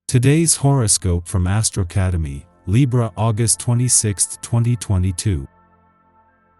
Today's horoscope from Astrocademy, Libra August 26, 2022.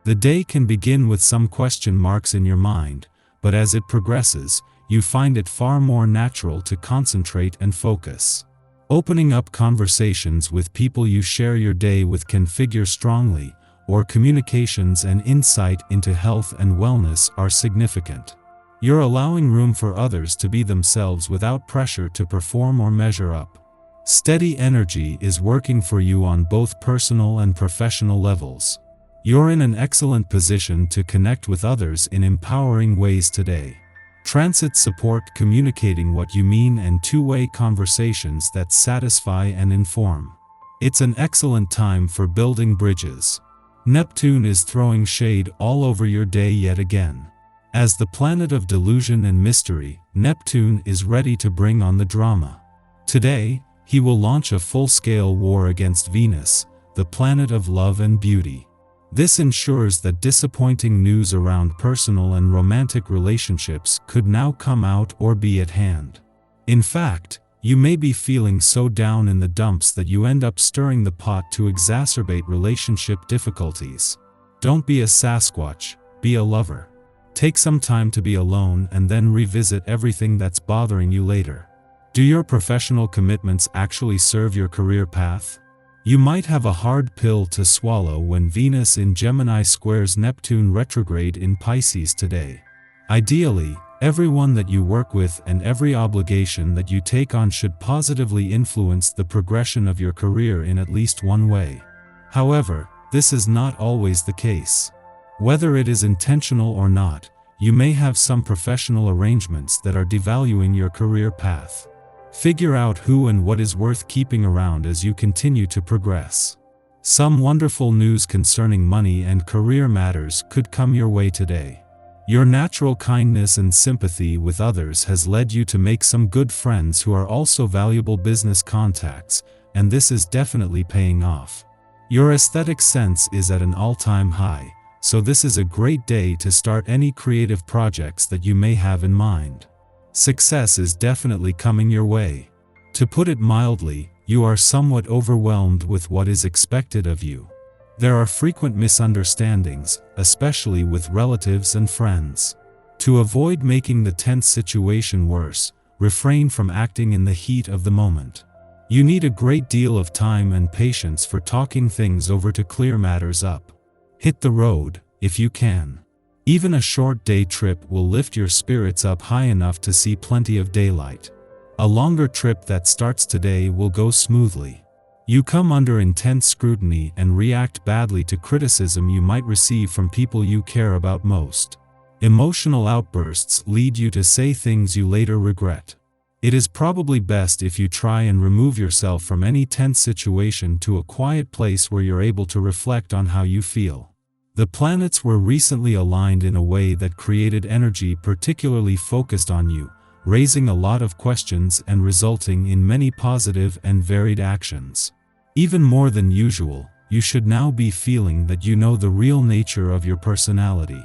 The day can begin with some question marks in your mind, but as it progresses, you find it far more natural to concentrate and focus. Opening up conversations with people you share your day with can figure strongly, or communications and insight into health and wellness are significant. You're allowing room for others to be themselves without pressure to perform or measure up. Steady energy is working for you on both personal and professional levels. You're in an excellent position to connect with others in empowering ways today. Transits support communicating what you mean and two-way conversations that satisfy and inform. It's an excellent time for building bridges. Neptune is throwing shade all over your day yet again. As the planet of delusion and mystery, Neptune is ready to bring on the drama. Today, he will launch a full-scale war against Venus, the planet of love and beauty. This ensures that disappointing news around personal and romantic relationships could now come out or be at hand. In fact, you may be feeling so down in the dumps that you end up stirring the pot to exacerbate relationship difficulties. Don't be a Sasquatch, be a lover. Take some time to be alone and then revisit everything that's bothering you later. Do your professional commitments actually serve your career path? You might have a hard pill to swallow when Venus in Gemini squares Neptune retrograde in Pisces today. Ideally, everyone that you work with and every obligation that you take on should positively influence the progression of your career in at least one way. However, this is not always the case. Whether it is intentional or not, you may have some professional arrangements that are devaluing your career path. Figure out who and what is worth keeping around as you continue to progress. Some wonderful news concerning money and career matters could come your way today. Your natural kindness and sympathy with others has led you to make some good friends who are also valuable business contacts, and this is definitely paying off. Your aesthetic sense is at an all-time high, so this is a great day to start any creative projects that you may have in mind. Success is definitely coming your way. To put it mildly, you are somewhat overwhelmed with what is expected of you. There are frequent misunderstandings, especially with relatives and friends. To avoid making the tense situation worse, refrain from acting in the heat of the moment. You need a great deal of time and patience for talking things over to clear matters up. Hit the road, if you can. Even a short day trip will lift your spirits up high enough to see plenty of daylight. A longer trip that starts today will go smoothly. You come under intense scrutiny and react badly to criticism you might receive from people you care about most. Emotional outbursts lead you to say things you later regret. It is probably best if you try and remove yourself from any tense situation to a quiet place where you're able to reflect on how you feel. The planets were recently aligned in a way that created energy particularly focused on you, raising a lot of questions and resulting in many positive and varied actions. Even more than usual, you should now be feeling that you know the real nature of your personality.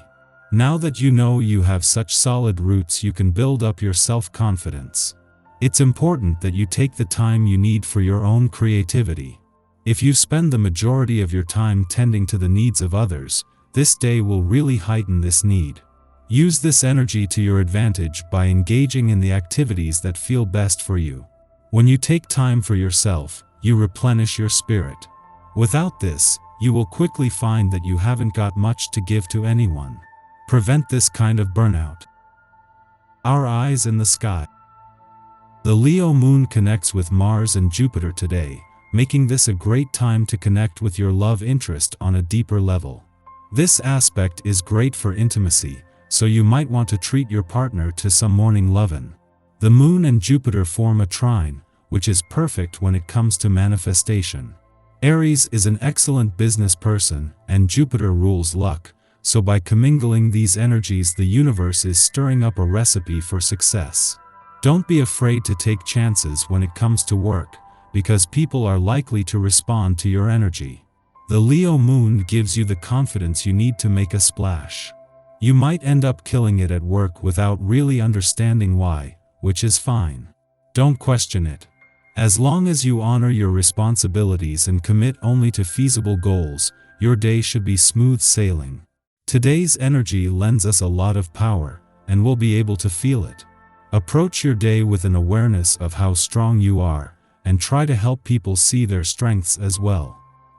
Now that you know you have such solid roots, you can build up your self-confidence. It's important that you take the time you need for your own creativity. If you spend the majority of your time tending to the needs of others, this day will really heighten this need. Use this energy to your advantage by engaging in the activities that feel best for you. When you take time for yourself, you replenish your spirit. Without this, you will quickly find that you haven't got much to give to anyone. Prevent this kind of burnout. Our eyes in the sky. The Leo moon connects with Mars and Jupiter today, making this a great time to connect with your love interest on a deeper level. This aspect is great for intimacy, so you might want to treat your partner to some morning lovin'. The moon and Jupiter form a trine, which is perfect when it comes to manifestation. Aries is an excellent business person, and Jupiter rules luck, so by commingling these energies the universe is stirring up a recipe for success. Don't be afraid to take chances when it comes to work, because people are likely to respond to your energy. The Leo moon gives you the confidence you need to make a splash. You might end up killing it at work without really understanding why, which is fine. Don't question it. As long as you honor your responsibilities and commit only to feasible goals, your day should be smooth sailing. Today's energy lends us a lot of power, and we'll be able to feel it. Approach your day with an awareness of how strong you are, and try to help people see their strengths as well.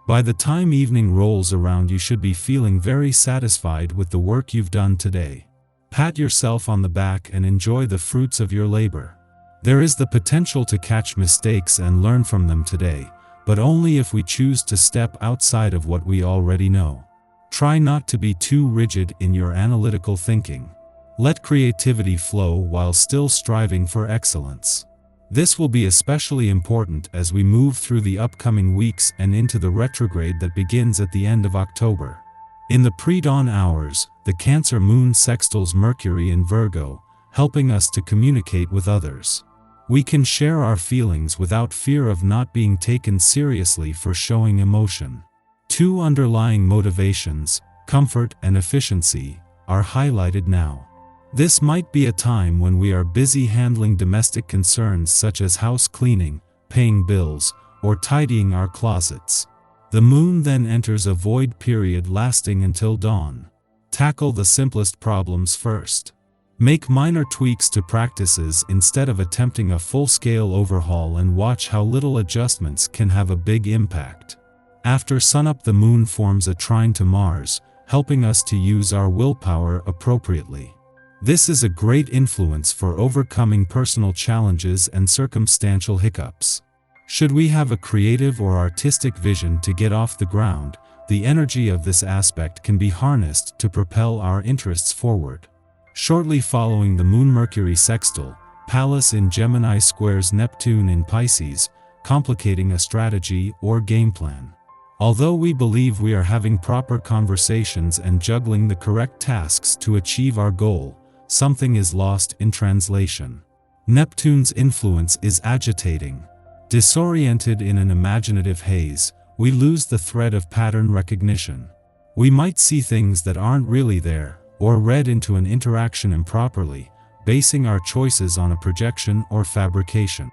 By the time evening rolls around, you should be feeling very satisfied with the work you've done today. Pat yourself on the back and enjoy the fruits of your labor. There is the potential to catch mistakes and learn from them today, but only if we choose to step outside of what we already know. Try not to be too rigid in your analytical thinking. Let creativity flow while still striving for excellence. This will be especially important as we move through the upcoming weeks and into the retrograde that begins at the end of October. In the pre-dawn hours, the Cancer moon sextiles Mercury in Virgo, helping us to communicate with others. We can share our feelings without fear of not being taken seriously for showing emotion. Two underlying motivations, comfort and efficiency, are highlighted now. This might be a time when we are busy handling domestic concerns such as house cleaning, paying bills, or tidying our closets. The moon then enters a void period lasting until dawn. Tackle the simplest problems first. Make minor tweaks to practices instead of attempting a full-scale overhaul, and watch how little adjustments can have a big impact. After sunup, the moon forms a trine to Mars, helping us to use our willpower appropriately. This is a great influence for overcoming personal challenges and circumstantial hiccups. Should we have a creative or artistic vision to get off the ground, the energy of this aspect can be harnessed to propel our interests forward. Shortly following the Moon-Mercury sextile, Pallas in Gemini squares Neptune in Pisces, complicating a strategy or game plan. Although we believe we are having proper conversations and juggling the correct tasks to achieve our goal, something is lost in translation. Neptune's influence is agitating. Disoriented in an imaginative haze, we lose the thread of pattern recognition. We might see things that aren't really there, or read into an interaction improperly, basing our choices on a projection or fabrication.